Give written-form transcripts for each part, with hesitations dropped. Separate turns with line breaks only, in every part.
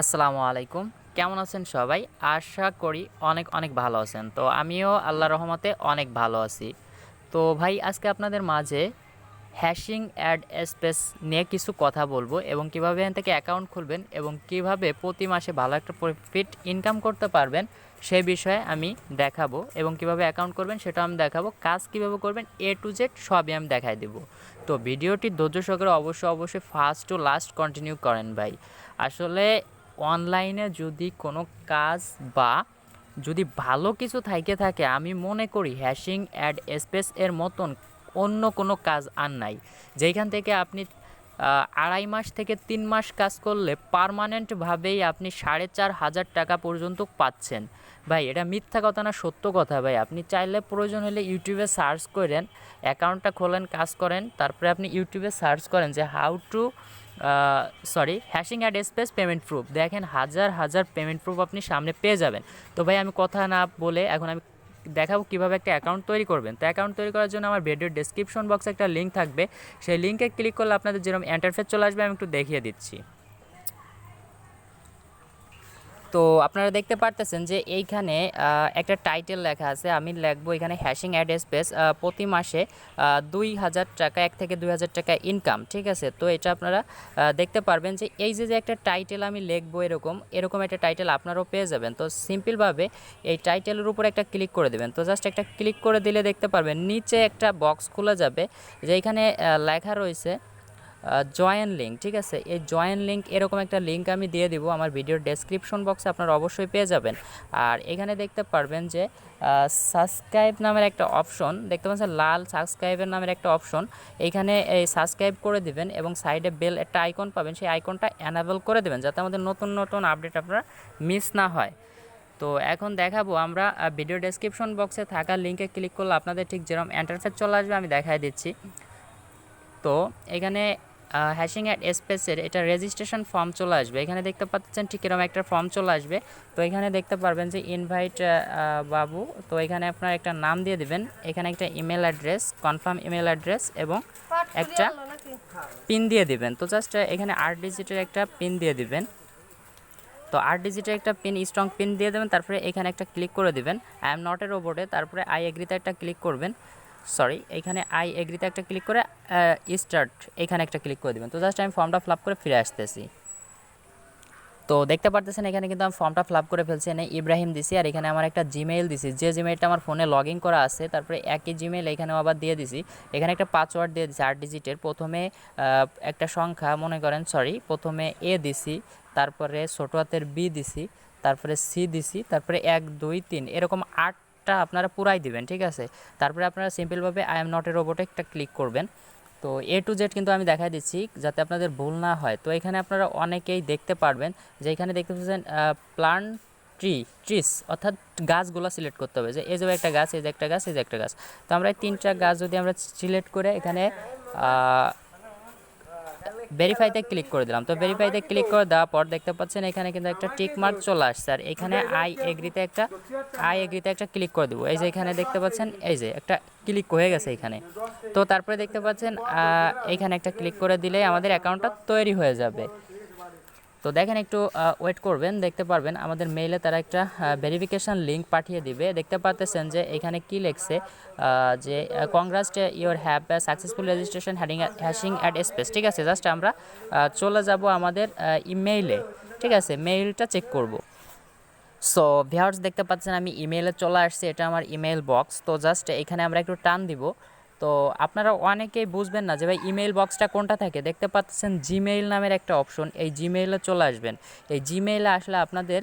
আসসালামু আলাইকুম। কেমন আছেন সবাই? আশা করি অনেক অনেক ভালো আছেন। তো আমিও আল্লাহর রহমতে অনেক ভালো আছি। তো ভাই আজকে আপনাদের মাঝে হ্যাশিং অ্যাড স্পেস নিয়ে কিছু কথা বলবো এবং কিভাবে এখান থেকে অ্যাকাউন্ট খুলবেন এবং কিভাবে প্রতি মাসে ভালো একটা প্রফিট ইনকাম করতে পারবেন সেই বিষয়ে আমি দেখাবো এবং কিভাবে অ্যাকাউন্ট করবেন সেটাও আমি দেখাবো। কাজ কিভাবে করবেন A to Z সবই আমি দেখাই দেবো। তো ভিডিওটি ধৈর্য সহকারে অবশ্যই ফার্স্ট টু লাস্ট কন্টিনিউ করেন ভাই। আসলে অনলাইনে যদি কোনো কাজ বা যদি ভালো কিছু থাইকে থাকে আমি মনে করি হ্যাশিং অ্যাড স্পেস এর মতন অন্য কোনো কাজ আর নাই, যেইখান থেকে আপনি 2.5 মাস থেকে 3 মাস কাজ করলে পার্মানেন্টভাবেই আপনি 4,500 টাকা পর্যন্ত পাচ্ছেন। ভাই এটা মিথ্যা কথা না সত্য কথা ভাই। আপনি চাইলে প্রয়োজন হলে ইউটিউবে সার্চ করেন, অ্যাকাউন্টটা খোলেন, কাজ করেন, তারপরে আপনি ইউটিউবে সার্চ করেন যে how to hashing ad space payment proof, দেখেন হাজার হাজার পেমেন্ট প্রুফ আপনি সামনে পেয়ে যাবেন। তো ভাই আমি কথা না বলে এখন আমি দেখাবো কীভাবে একটা অ্যাকাউন্ট তৈরি করবেন। তো অ্যাকাউন্ট তৈরি করার জন্য আমার ভিডিওর ডেসক্রিপশন বক্সে একটা লিঙ্ক থাকবে, সেই লিঙ্কে ক্লিক করলে আপনাদের যেরকম ইন্টারফেস চলে আসবে আমি একটু দেখিয়ে দিচ্ছি। তো আপনারা দেখতে পারতেছেন যে এইখানে একটা টাইটেল লেখা আছে, আমি লিখবো এখানে হ্যাশিং অ্যাড স্পেস প্রতি মাসে 2,000 টাকা 1 থেকে 2,000 টাকা ইনকাম। ঠিক আছে, তো এটা আপনারা দেখতে পারবেন যে এই যে একটা টাইটেল আমি লিখবো এরকম এরকম একটা টাইটেল আপনারাও পেয়ে যাবেন। তো সিম্পলভাবে এই টাইটেলের উপর একটা ক্লিক করে দেবেন। তো জাস্ট একটা ক্লিক করে দিলে দেখতে পারবেন নিচে একটা বক্স খোলা যাবে, যে এখানে লেখা রয়েছে জয়েন লিঙ্ক। ঠিক আছে, এই জয়েন লিঙ্ক এরকম একটা লিঙ্ক আমি দিয়ে দিব আমার ভিডিওর ডেসক্রিপশন বক্সে, আপনারা অবশ্যই পেয়ে যাবেন। আর এখানে দেখতে পারবেন যে সাবস্ক্রাইব নামের একটা অপশন দেখতে পাচ্ছেন, লাল সাবস্ক্রাইবের নামের একটা অপশন, এইখানে এই সাবস্ক্রাইব করে দিবেন এবং সাইডে বেল একটা আইকন পাবেন, সেই আইকনটা এনাবেল করে দেবেন যাতে আমাদের নতুন নতুন আপডেট আপনারা মিস না হয়। তো এখন দেখাবো আমরা ভিডিও ডেসক্রিপশন বক্সে থাকা লিঙ্কে ক্লিক করলে আপনাদের ঠিক যেরকম ইন্টারফেস চলে আসবে আমি দেখাই দিচ্ছি। তো এখানে হ্যাশিং অ্যাড স্পেসের এটা রেজিস্ট্রেশন ফর্ম চলে আসবে, এখানে দেখতে পাচ্ছেন ঠিক এরকম একটা ফর্ম চলে আসবে। তো এখানে দেখতে পারবেন যে ইনভাইট বাবু, তো এখানে আপনার একটা নাম দিয়ে দিবেন, এখানে একটা email address, confirm email address এবং একটা পিন দিয়ে দিবেন। তো জাস্ট এখানে 8 ডিজিটের একটা পিন দিয়ে দিবেন। তো 8 ডিজিটের একটা পিন, স্ট্রং পিন দিয়ে দেবেন, তারপরে এখানে একটা ক্লিক করে দিবেন আই এম নট এ রোবটে, তারপরে আই এগ্রিতে একটা ক্লিক করবেন, সরি এখানে আই এগ্রিতে একটা ক্লিক করে স্টার্ট এখানে একটা ক্লিক করে দেবেন। তো জাস্ট আমি ফর্মটা ফিল আপ করে ফিরে আসতেছি। তো দেখতে পারতেছেন এখানে কিন্তু আমি ফর্মটা ফিল আপ করে ফেলছি, এখানে ইব্রাহিম দিছি আর এখানে আমার একটা জিমেইল দিছি, যে জিমেইলটা আমার ফোনে লগ ইন করা আছে, তারপরে একই জিমেইল এখানেও আবার দিয়ে দিছি, এখানে একটা পাসওয়ার্ড দিয়ে দিছি 8 ডিজিটের, প্রথমে একটা সংখ্যা মনে করেন, সরি প্রথমে এ দিছি, তারপরে ছোটো হাতের বি দিছি, তারপরে সি দিছি, তারপরে 1 2 3 এরকম 8টা আপনারা পুরাই দিবেন। ঠিক আছে, তারপরে আপনারা সিম্পলভাবে আই এম নট এ রোবটে একটা ক্লিক করবেন। তো A to Z কিন্তু আমি দেখাই দিচ্ছি যাতে আপনাদের ভুল না হয়। তো এখানে আপনারা অনেকেই দেখতে পারবেন যে এখানে দেখতে পাচ্ছেন প্লান্ট ট্রিস, অর্থাৎ গাছগুলো সিলেক্ট করতে হবে, যে এই যে একটা গাছ, এই যে একটা গাছ, এই যে একটা গাছ। তো আমরা এই 3টা গাছ যদি আমরা সিলেক্ট করে এখানে ভেরিফাইতে ক্লিক করে দিলাম। তো ভেরিফাইতে ক্লিক করে দেওয়ার পর দেখতে পাচ্ছেন এখানে কিন্তু একটা টিক মার্ক চলে আসছে, আর এখানে আই এগ্রিতে একটা ক্লিক করে দেবো। এই যে এখানে দেখতে পাচ্ছেন এই যে একটা ক্লিক হয়ে গেছে এখানে। তো তারপরে দেখতে পাচ্ছেন এখানে একটা ক্লিক করে দিলে আমাদের অ্যাকাউন্টটা তৈরি হয়ে যাবে। তো দেখেন একটু ওয়েট করবেন, দেখতে পারবেন আমাদের মেইলে তারা একটা ভেরিফিকেশান লিঙ্ক পাঠিয়ে দিবে। দেখতে পাচ্ছেন যে এখানে কি লেখছে যে congrats your have successful registration hashing ad space. ঠিক আছে, জাস্ট আমরা চলে যাব আমাদের ইমেইলে। ঠিক আছে, মেইলটা চেক করব। সো ভিউয়ার্স দেখতে পাচ্ছেন আমি ইমেইলে চলে আসছি, এটা আমার ইমেইল বক্স। তো জাস্ট এখানে আমরা একটু টান দিব। তো আপনারা অনেকেই বুঝবেন না যে ভাই ইমেইল বক্সটা কোনটা থাকে, দেখতে পাচ্ছেন জিমেইল নামের একটা অপশন, এই জিমেইলে চলে আসবেন। এই জিমেইলে আসলে আপনাদের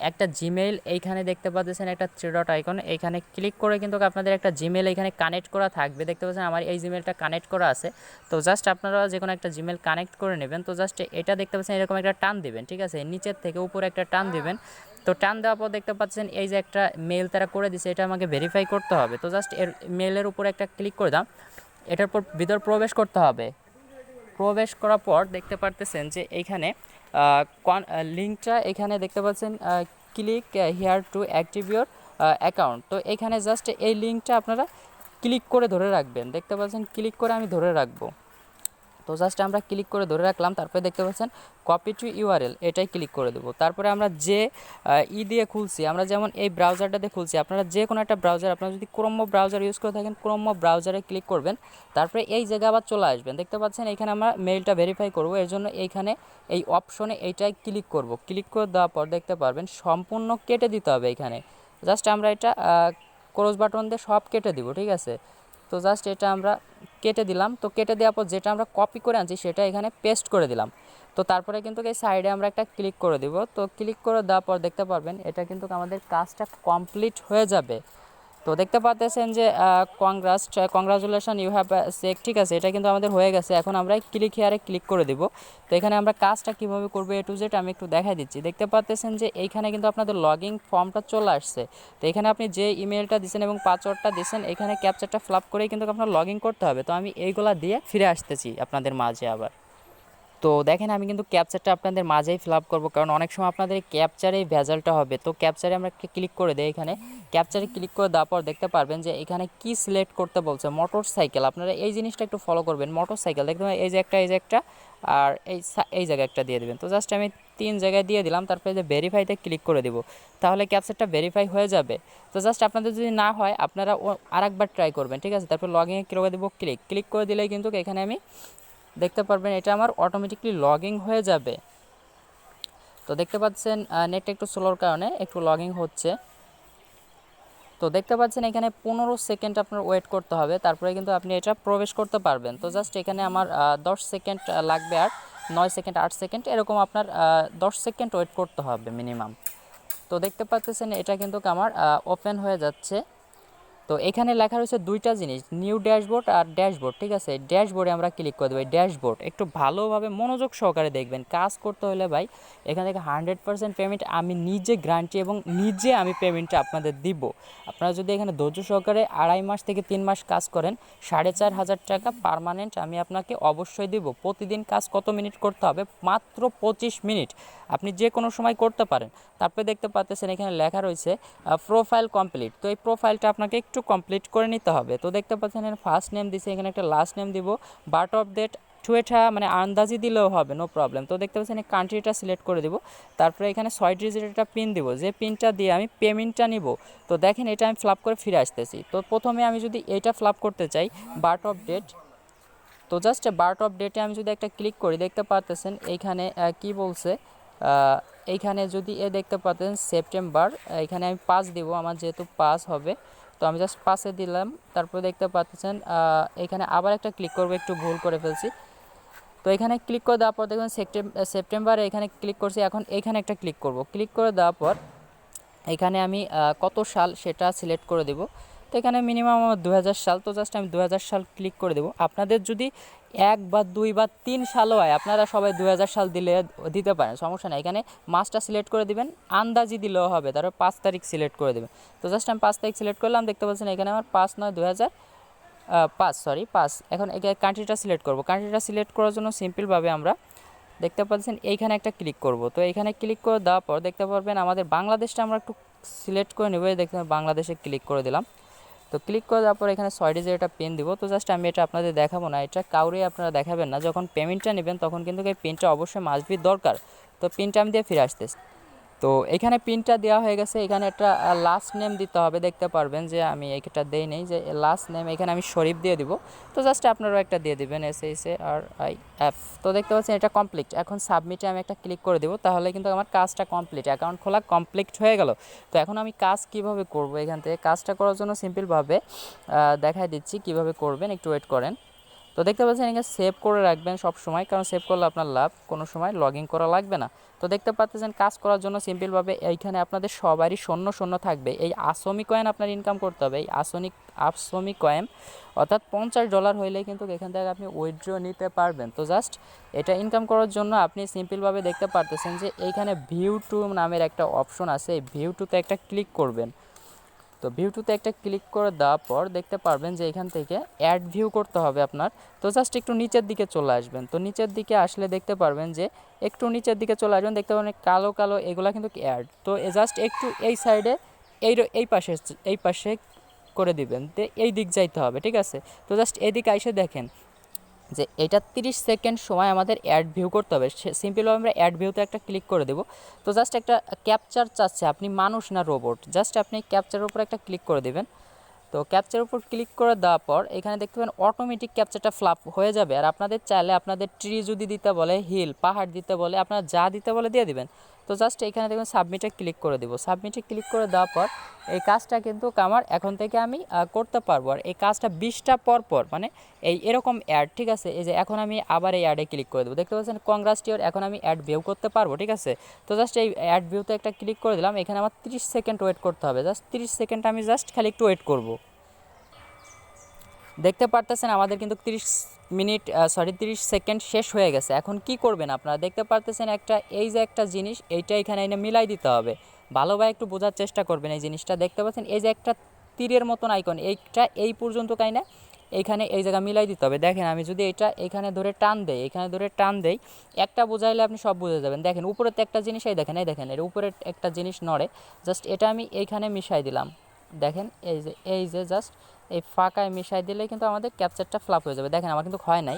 একটা জিমেইল এইখানে দেখতে পাচ্ছেন একটা থ্রি ডট আইকন, এইখানে ক্লিক করে কিন্তু আপনাদের একটা জিমেইল এখানে কানেক্ট করা থাকবে। দেখতে পাচ্ছেন আমার এই জিমেইলটা কানেক্ট করা আছে। তো জাস্ট আপনারা যে কোনো একটা জিমেইল কানেক্ট করে নেবেন। তো জাস্ট এটা দেখতে পাচ্ছেন এরকম একটা টান দিবেন। ঠিক আছে, নিচের থেকে উপরে একটা টান দিবেন। তো টান দেওয়ার পর দেখতে পাচ্ছেন এই যে একটা মেল তারা করে দিছে, এটা আমাকে ভেরিফাই করতে হবে। তো জাস্ট এর মেলের উপরে একটা ক্লিক করে দাও, এটার পর ভিতর প্রবেশ করতে হবে। প্রবেশ করার পর দেখতে পারতেছেন যে এইখানে লিঙ্কটা এখানে দেখতে পাচ্ছেন click here to active your account. তো এখানে জাস্ট এই লিঙ্কটা আপনারা ক্লিক করে ধরে রাখবেন। দেখতে পাচ্ছেন ক্লিক করে আমি ধরে রাখবো। তো জাস্ট আমরা ক্লিক করে ধরে রাখলাম, তারপরে দেখতে পাচ্ছেন কপি টু ইউআরএল, এটাই ক্লিক করে দেবো। তারপরে আমরা যে দিয়ে খুলছি, আমরা যেমন এই ব্রাউজারটাতে খুলছি, আপনারা যে কোনো একটা ব্রাউজার, আপনারা যদি ক্রোম ব্রাউজার ইউজ করে থাকেন ক্রোম ব্রাউজারে ক্লিক করবেন, তারপরে এই জায়গায় আবার চলে আসবেন। দেখতে পাচ্ছেন এখানে আমরা মেইলটা ভেরিফাই করব, এর জন্য এইখানে এই অপশনে এইটাই ক্লিক করব। ক্লিক করে দেওয়ার পর দেখতে পারবেন সম্পূর্ণ কেটে দিতে হবে এখানে। জাস্ট আমরা এটা ক্রস বাটন দিয়ে সব কেটে দিব, ঠিক আছে। তো জাস্ট এটা আমরা কেটে দিলাম। তো কেটে দেওয়ার পর যেটা আমরা কপি করে আনছি সেটা এখানে পেস্ট করে দিলাম। তো তারপরে কিন্তু এই সাইডে আমরা একটা ক্লিক করে দিব। তো ক্লিক করে দেওয়ার পর দেখতে পারবেন এটা কিন্তু আমাদের কাজটা কমপ্লিট হয়ে যাবে। তো দেখতে পাচ্ছেন যে কংগ্রাচুলেশন ইউ হ্যাভ চেক, ঠিক আছে, এটা কিন্তু আমাদের হয়ে গেছে। এখন আমরা ক্লিক হিয়ারে ক্লিক করে দিব। তো এখানে আমরা কাজটা কীভাবে করবো এ টু জেড আমি একটু দেখাই দিচ্ছি। দেখতে পাচ্ছেন যে এইখানে কিন্তু আপনাদের লগইন ফর্মটা চলে আসছে। তো এখানে আপনি যে ইমেলটা দিয়েছেন এবং পাসওয়ার্ডটা দিয়েছেন, এখানে ক্যাপচারটা ফিল করেই কিন্তু আপনার লগইন করতে হবে। তো আমি এইগুলা দিয়ে ফিরে আসতেছি আপনাদের মাঝে আবার। তো দেখেন আমি কিন্তু ক্যাপচারটা আপনাদের মাঝেই ফিল আপ করবো, কারণ অনেক সময় আপনাদের এই ক্যাপচারেই ভেজালটা হবে। তো ক্যাপচারে আমরা একটা ক্লিক করে দিই। এখানে ক্যাপচারে ক্লিক করে দেওয়ার পর দেখতে পারবেন যে এখানে কি সিলেক্ট করতে বলছে, মোটর সাইকেল। আপনারা এই জিনিসটা একটু ফলো করবেন, মোটর সাইকেল দেখতে পাবেন এই যে একটা আর এই জায়গায় একটা দিয়ে দেবেন। তো জাস্ট আমি 3 জায়গায় দিয়ে দিলাম, তারপরে যে ভেরিফাইতে ক্লিক করে দিব, তাহলে ক্যাপচারটা ভেরিফাই হয়ে যাবে। তো জাস্ট আপনাদের যদি না হয় আপনারা আরেকবার ট্রাই করবেন, ঠিক আছে। তারপর লগ ইনে করে দেবো, ক্লিক করে দিলেই কিন্তু এখানে আমি দেখতে পারবেন এটা আমার অটোমেটিকলি লগইন হয়ে যাবে। তো দেখতে পাচ্ছেন নেটটা একটু স্লোর কারণে একটু লগইন হচ্ছে। তো দেখতে পাচ্ছেন এখানে 15 সেকেন্ড আপনার ওয়েট করতে হবে, তারপরে কিন্তু আপনি এটা প্রবেশ করতে পারবেন। তো জাস্ট এখানে আমার 10 সেকেন্ড লাগবে, আর 9 সেকেন্ড 8 সেকেন্ড এরকম আপনার 10 সেকেন্ড ওয়েট করতে হবে মিনিমাম। তো দেখতে পাচ্ছেন এটা কিন্তু আমার ওপেন হয়ে যাচ্ছে। তো এখানে লেখা রয়েছে দুইটা জিনিস, নিউ ড্যাশবোর্ড আর ড্যাশবোর্ড, ঠিক আছে। ড্যাশবোর্ডে আমরা ক্লিক করে দেবো। ড্যাশবোর্ড একটু ভালোভাবে মনোযোগ সহকারে দেখবেন। কাজ করতে হলে ভাই এখান থেকে 100% পেমেন্ট আমি নিজে গ্যারান্টি এবং নিজে আমি পেমেন্টটা আপনাদের দিব। আপনারা যদি এখানে ধৈর্য সহকারে 2.5 মাস থেকে 3 মাস কাজ করেন, 4,500 টাকা পার্মানেন্ট আমি আপনাকে অবশ্যই দিব। প্রতিদিন কাজ কত মিনিট করতে হবে? মাত্র 25 মিনিট, আপনি যে কোনো সময় করতে পারেন। তারপরে দেখতে পাচ্ছেন এখানে লেখা রয়েছে প্রোফাইল কমপ্লিট। তো এই প্রোফাইলটা আপনাকে একটু কমপ্লিট করে নিতে হবে। তো দেখতে পাচ্ছেন এখানে ফার্স্ট নেম দিছে, এখানে একটা লাস্ট নেম দিব, বার্থ অফ ডেট এটা মানে আন্দাজি দিলেও হবে, নো প্রবলেম। তো দেখতে পাচ্ছেন এই কান্ট্রিটা সিলেক্ট করে দিব, তারপরে এখানে 6 ডিজিটের একটা পিন দিব, যে পিনটা দিয়ে আমি পেমেন্টটা নিব। তো দেখেন এটা আমি ফ্লাপ করে ফিরে আসতেছি। তো প্রথমে আমি যদি এটা ফ্লাপ করতে চাই, বার্থ অফ ডেট, তো জাস্ট বার্থ অফ ডেটে আমি যদি একটা ক্লিক করি, দেখতে পাচ্ছেন এইখানে কি বলছে, এইখানে যদি দেখতে পাচ্ছেন সেপ্টেম্বর, এখানে আমি 5 দিব, আমার যেহেতু 5 হবে। তো আমি জাস্ট 5-এ দিলাম। তারপরে দেখতে পাচ্ছেন এখানে আবার একটা ক্লিক করব, একটু ভুল করে ফেলছি। তো এখানে ক্লিক করে দেওয়ার পর দেখুন সেপ্টেম্বরে এখানে ক্লিক করছি। এখন এখানে একটা ক্লিক করব, ক্লিক করে দেওয়ার পর এখানে আমি কত সাল সেটা সিলেক্ট করে দেব। তো এখানে মিনিমাম আমার 2000 সাল। তো জাস্ট আমি 2000 সাল ক্লিক করে দেবো। আপনাদের যদি 1 বা 2 বা 3 সালও হয়, আপনারা সবাই 2000 সাল দিতে পারেন, সমস্যা নেই। এখানে মাসটা সিলেক্ট করে দিবেন, আন্দাজি দিলেও হবে, তারপর 5 তারিখ সিলেক্ট করে দেবেন। তো জাস্ট আমি 5 তারিখ সিলেক্ট করলাম। দেখতে পাচ্ছেন এখানে আমার 5/9/2005 এখন এখানে কান্ট্রিটা সিলেক্ট করব। কান্ট্রিটা সিলেক্ট করার জন্য সিম্পলভাবে আমরা দেখতে পাচ্ছেন এইখানে একটা ক্লিক করব। তো এখানে ক্লিক করে দেওয়ার পর দেখতে পারবেন আমাদের বাংলাদেশটা আমরা একটু সিলেক্ট করে নেব। দেখতে বাংলাদেশে ক্লিক করে দিলাম। তো ক্লিক করে দেওয়ার পর এখানে 6 ডিজিটের একটা পিন দিব। তো জাস্ট আমি এটা আপনাদের দেখাবো না, এটা কাউরেই আপনারা দেখাবেন না। যখন পেমেন্টটা নেবেন তখন কিন্তু এই পিনটা অবশ্যই মাস্ট বি দরকার। তো পিনটা আমি দিয়ে ফিরে আসতেছি। তো এখানে পিনটা দেওয়া হয়ে গেছে। এখানে একটা লাস্ট নেম দিতে হবে, দেখতে পারবেন যে আমি এটা দেই নেই, যে লাস্ট নেম এখানে আমি শরীফ দিয়ে দিব। তো জাস্ট আপনারাও একটা দিয়ে দিবেন, SHARIF। তো দেখতে পাচ্ছেন এটা কমপ্লিট। এখন সাবমিটে আমি একটা ক্লিক করে দেবো, তাহলে কিন্তু আমার কাজটা কমপ্লিট, অ্যাকাউন্ট খোলা কমপ্লিট হয়ে গেল। তো এখন আমি কাজ কিভাবে করব, এখান থেকে কাজটা করার জন্য সিম্পলভাবে দেখাই দিচ্ছি কিভাবে করবেন, একটু ওয়েট করেন। তো দেখতে পাচ্ছেন এখানে সেভ করে রাখবেন সব সময়, কারণ সেভ করলে আপনার লাভ, কোনো সময় লগ ইন করা লাগবে না। তো দেখতে পাচ্ছেন কাজ করার জন্য সিম্পলভাবে এইখানে আপনাদের সবারই শূন্য শূন্য থাকবে। এই আসমি কয়েন আপনার ইনকাম করতে হবে। এই আসমি কয়েন অর্থাৎ $50 হইলে কিন্তু এখান থেকে আপনি উইথড্র নিতে পারবেন। তো জাস্ট এটা ইনকাম করার জন্য আপনি সিম্পলভাবে দেখতে পারতেছেন যে এইখানে ভিউ টু নামের একটা অপশন আছে, এই ভিউ টুতে একটা ক্লিক করবেন। তো ভিউ টুতে একটা ক্লিক করে দেওয়ার পর দেখতে পারবেন যে এখান থেকে অ্যাড ভিউ করতে হবে আপনার। তো জাস্ট একটু নিচের দিকে চলে আসবেন। তো নিচের দিকে আসলে দেখতে পারবেন যে একটু নিচের দিকে চলে আসবেন, দেখতে পারবেন কালো কালো এগুলা কিন্তু অ্যাড। তো জাস্ট একটু এই সাইডে এই পাশে করে দিবেন, তো এই দিক যাইতে হবে, ঠিক আছে। তো জাস্ট এদিকে এসে দেখেন যে এটা 30 সেকেন্ড সময় আমাদের অ্যাড ভিউ করতে হবে। সিম্পলভাবে আমরা অ্যাড ভিউতে একটা ক্লিক করে দেব। তো জাস্ট একটা ক্যাপচার চাচ্ছে, আপনি মানুষ না রোবট, জাস্ট আপনি ক্যাপচারের উপর একটা ক্লিক করে দেবেন। তো ক্যাপচারের উপর ক্লিক করে দেওয়ার পর এখানে দেখতে পাবেন অটোমেটিক ক্যাপচারটা ফ্লাপ হয়ে যাবে। আর আপনাদের চাইলে আপনাদের ট্রি যদি দিতে বলে, হিল পাহাড় দিতে বলে, আপনারা যা দিতে বলে দিয়ে দিবেন। তো জাস্ট এখানে দেখুন সাবমিটে ক্লিক করে দেবো। সাবমিটে ক্লিক করে দেওয়ার পর এই কাজটা কিন্তু আমার এখন থেকে আমি করতে পারবো। আর এই কাজটা 20টা পর পর মানে এরকম অ্যাড, ঠিক আছে। এই যে এখন আমি আবার এই অ্যাডে ক্লিক করে দেবো, দেখতে পাচ্ছেন কংগ্রাস টিওর, এখন আমি অ্যাড ভিউ করতে পারবো, ঠিক আছে। তো জাস্ট এই অ্যাড ভিউতে একটা ক্লিক করে দিলাম। এখানে আমার 30 সেকেন্ড ওয়েট করতে হবে, জাস্ট 30 সেকেন্ড আমি জাস্ট খালি একটু ওয়েট করব। দেখতে পারতেছেন আমাদের কিন্তু 30 সেকেন্ড শেষ হয়ে গেছে। এখন কি করবেন আপনারা, দেখতে পারতেছেন এই যে একটা জিনিস, এইটা এখানে এনে মিলাই দিতে হবে। ভালোভাবে একটু বোঝার চেষ্টা করবেন। এই জিনিসটা দেখতে পাচ্ছেন, এই যে একটা তীরের মতন আইকন, এইটা এই পর্যন্ত কাইনা এইখানে এই জায়গা মিলাই দিতে হবে। দেখেন আমি যদি এটা এখানে ধরে টান দেই, এখানে ধরে টান দেই, একটা বোঝাইলে আপনি সব বুঝে যাবেন। দেখেন উপরে তো একটা জিনিস, এই দেখেন এর উপরে একটা জিনিস নড়ে, জাস্ট এটা আমি এইখানে মিশাই দিলাম। দেখেন এই যে জাস্ট এই ফাঁকায় মিশাই দিলে কিন্তু আমাদের ক্যাপচারটা ফ্লাপ হয়ে যাবে। দেখেন আমার কিন্তু হয় নাই।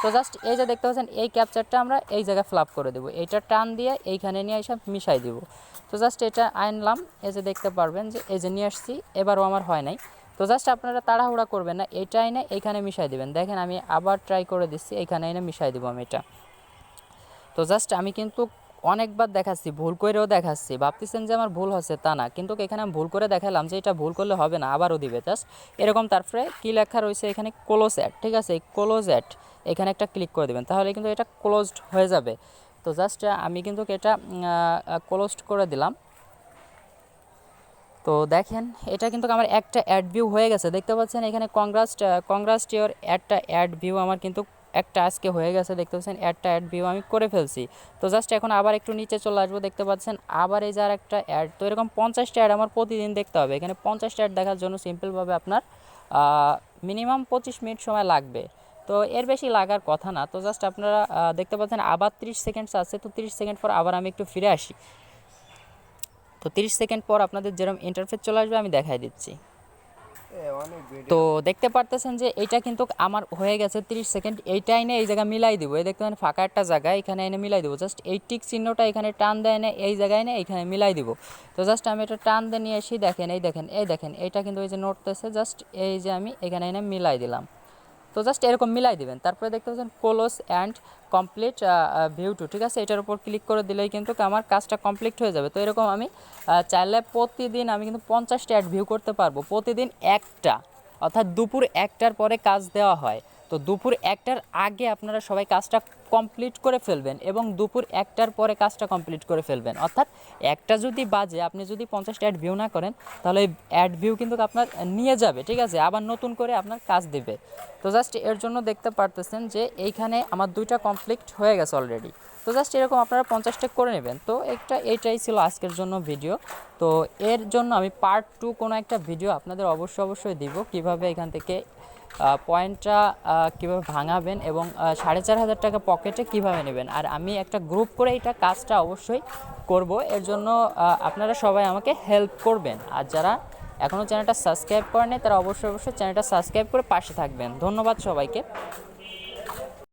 তো জাস্ট এই যে দেখতে পাচ্ছেন এই ক্যাপচারটা আমরা এই জায়গায় ফ্লাপ করে দেবো, এইটা টান দিয়ে এইখানে নিয়ে এসে মিশাই দিব। তো জাস্ট এটা আনলাম, এই যে দেখতে পারবেন যে এই যে নিয়ে আসছি, এবারও আমার হয় নাই। তো জাস্ট আপনারা তাড়াহুড়া করবেন না, এইটা এনে এইখানে মিশাই দিবেন। দেখেন আমি আবার ট্রাই করে দিচ্ছি, এইখানে এনে মিশাই দিব আমি এটা। তো জাস্ট আমি কিন্তু অনেকবার দেখাচ্ছি, ভুল করেও দেখাচ্ছি, ভাবতেছেন যে আমার ভুল হচ্ছে, তা না, কিন্তু এখানে আমি ভুল করে দেখালাম যে এটা ভুল করলে হবে না, আবারও দিবে জাস্ট এরকম। তারপরে কী লেখা রয়েছে এখানে, ক্লোজ অ্যাড, ঠিক আছে। এই ক্লোজ অ্যাড এখানে একটা ক্লিক করে দেবেন, তাহলে কিন্তু এটা ক্লোজড হয়ে যাবে। তো জাস্ট আমি কিন্তু এটা ক্লোজড করে দিলাম। তো দেখেন এটা কিন্তু আমার একটা অ্যাড ভিউ হয়ে গেছে, দেখতে পাচ্ছেন এখানে কংগ্রাস টিওর অ্যাড ভিউ আমার কিন্তু একটা আজকে হয়ে গেছে, দেখতে পাচ্ছেন অ্যাড ভিউ আমি করে ফেলছি। তো জাস্ট এখন আবার একটু নিচে চলে আসবো, দেখতে পাচ্ছেন আবার এই যে আর একটা অ্যাড। তো এরকম 50টা অ্যাড আমার প্রতিদিন দেখতে হবে। এখানে 50টা অ্যাড দেখার জন্য সিম্পলভাবে আপনার মিনিমাম 25 মিনিট সময় লাগবে। তো এর বেশি লাগার কথা না। তো জাস্ট আপনারা দেখতে পাচ্ছেন আবার 30 সেকেন্ডস আছে। তো 30 সেকেন্ড পর আবার আমি একটু ফিরে আসি। তো 30 সেকেন্ড পর আপনাদের যেরকম ইন্টারফেস চলে আসবে আমি দেখাই দিচ্ছি। তো দেখতে পারতেছেন যে এইটা কিন্তু আমার হয়ে গেছে 30 সেকেন্ড। এইটা এনে এই জায়গায় মিলাই দিব, এই দেখতে পারেন ফাঁকা একটা জায়গা, এখানে এনে মিলাই দিব। জাস্ট এই টিক চিহ্নটা এখানে টান দেয় এনে এই জায়গায় এনে এখানে মিলাই দিব। তো জাস্ট আমি এটা টান দিয়ে নিয়ে এসে দেখেন এই দেখেন এইটা কিন্তু এই যে নড়তেছে, জাস্ট এই যে আমি এখানে এনে মিলাই দিলাম। তো জাস্ট এরকম মিলাই দিবেন। তারপরে দেখতে পাচ্ছেন close and complete view to, ঠিক আছে। এটার উপর ক্লিক করে দিলেই কিন্তু আমার কাজটা কমপ্লিট হয়ে যাবে। তো এরকম আমি চাইলে প্রতিদিন আমি কিন্তু 50টা অ্যাড ভিউ করতে পারবো, প্রতিদিন একটা, অর্থাৎ দুপুর 1টার পরে কাজ দেওয়া হয়। তো দুপুর 1টার আগে আপনারা সবাই কাজটা কমপ্লিট করে ফেলবেন এবং দুপুর 1টার পরে কাজটা কমপ্লিট করে ফেলবেন। অর্থাৎ একটা যদি বাজে আপনি যদি 50টা অ্যাড ভিউ না করেন, তাহলে অ্যাড ভিউ কিন্তু আপনার নিয়ে যাবে, ঠিক আছে, আবার নতুন করে আপনার কাজ দেবে। তো জাস্ট এর জন্য দেখতে পারতেছেন যে এইখানে আমার 2টা কমপ্লিট হয়ে গেছে অলরেডি। তো জাস্ট এরকম আপনারা 50টা করে নেবেন। তো এইটাই ছিল আজকের জন্য ভিডিও। তো এর জন্য আমি পার্ট 2 কোনো একটা ভিডিও আপনাদের অবশ্যই দিব, কিভাবে এখান থেকে পয়েন্টটা কীভাবে ভাঙাবেন এবং 4500 টাকা পকেটে কিভাবে নেবেন। আর আমি একটা গ্রুপ করে এটা কাজটা অবশ্যই করব, এর জন্য আপনারা সবাই আমাকে হেল্প করবেন। আর যারা এখনও চ্যানেলটা সাবস্ক্রাইব করেনি তারা অবশ্যই চ্যানেলটা সাবস্ক্রাইব করে পাশে থাকবেন। ধন্যবাদ সবাইকে।